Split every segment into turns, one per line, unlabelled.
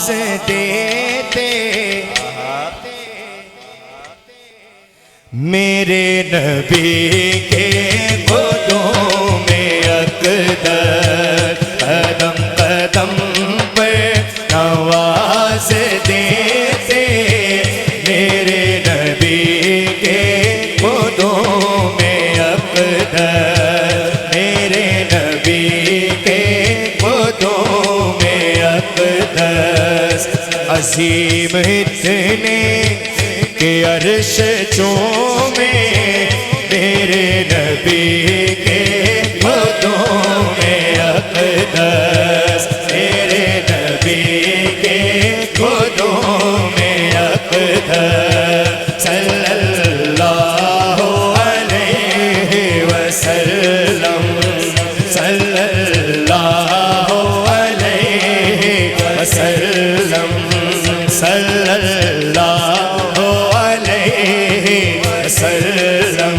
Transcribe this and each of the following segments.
नवाज देते मेरे नबी के खुदों में अक़दर कदम कदम पर नवाज देते मेरे नबी के खुदों में अक़दर मेरे नबी के खुदों में अक़दर अज़ीम इतने के अर्श चूमे मेरे नबी के खुदों में अक़दस मेरे नबी के खुदों में अक़दस सल्लल्लाहु अलैहि वसल्लम सल्लल्लाहु अलैहि वसल्लम सल्लल्लाहु वसल्लम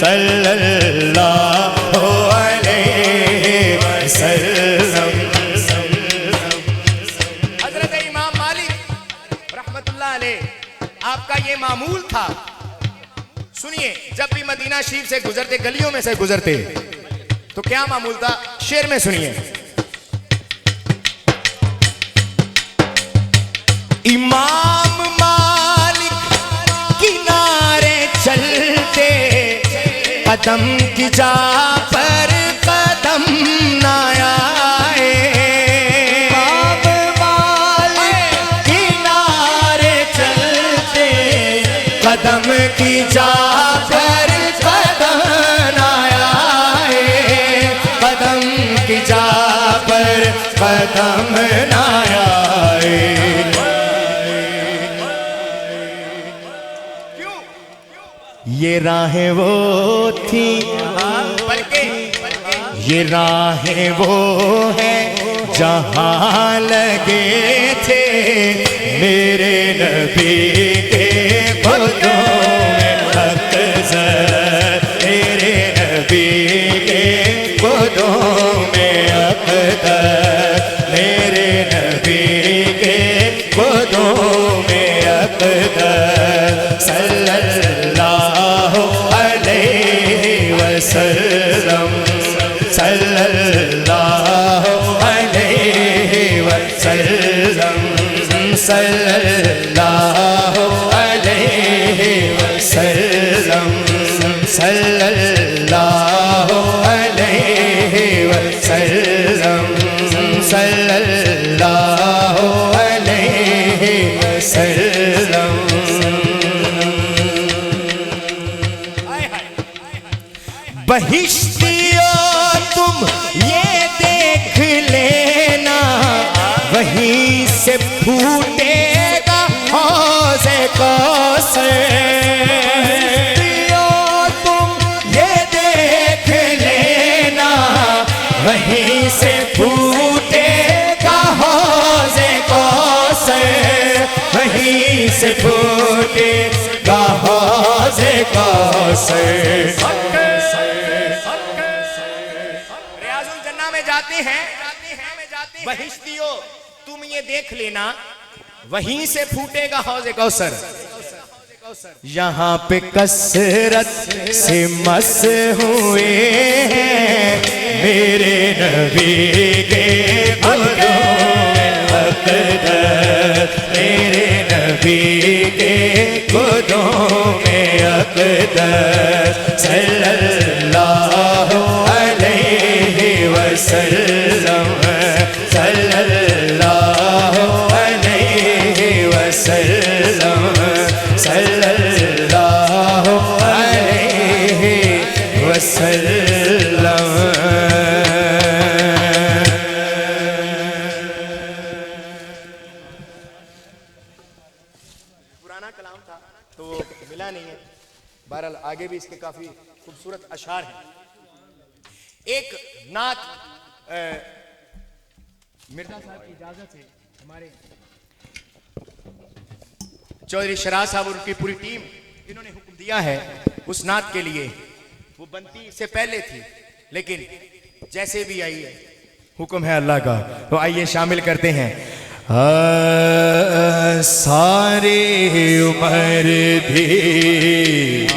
सल्लल्लाहु अलैहि वसल्लम। हज़रत इमाम मालिक रहमतुल्लाह अलैह आपका ये मामूल था। सुनिए, जब भी मदीना शरीफ से गुजरते, गलियों में से गुजरते तो क्या मामूल था, शेर में सुनिए। इमाम चलते कदम की जा पर कदम ना आए इमाम मालिक किनारे चलते कदम की जा पर कदम ना आए कदम की जा पर कदम ना आए। ये राहें वो थी ये राहें वो है जहाँ लगे थे मेरे नबी के खुदों में अक़दर मेरे नबी के खुदों में अक़दर मेरे नबी के खुदों में अक़दर सल्लल्लाहु अलैहि वसल्लम सल्लल्लाहु अलैहि वसल्लम सल्लल्लाहु अलैहि वसल्लम सल्लल्लाहु अलैहि वसल्लम सल्लल्लाहु अलैहि वसल्लम। बहिश्तियों तुम ये देख लेना वहीं से फूटेगा हौज़े कौसर तुम ये देख लेना वहीं से फूटेगा हौज़े कौसर वहीं से फूटेगा हौज़े कौसर। जाते हैं बहिश्तियों तुम ये देख लेना वहीं से फूटेगा हौज़े कौसर। यहाँ पे कसरत से मस हुए हैं मेरे नबी के खुदों में अक़दर मेरे नबी के खुदों में अक़दर सल्लल्लाहु अलैहि वसल्लम सल्लल्लाहु अलैहि वसल्लम सल्लल्लाहु अलैहि वसल्लम। पुराना कलाम था तो मिला नहीं है, बहरहाल आगे भी इसके काफी खूबसूरत अशार हैं। एक नात मिर्जा साहब की इजाजत से हमारे चौधरी शराज साहब और उनकी पूरी टीम इन्होंने हुक्म दिया है उस नात के लिए। वो बनती से पहले थी लेकिन जैसे भी आई है हुक्म है अल्लाह का, तो आइए शामिल करते हैं।
सारी उम्र दी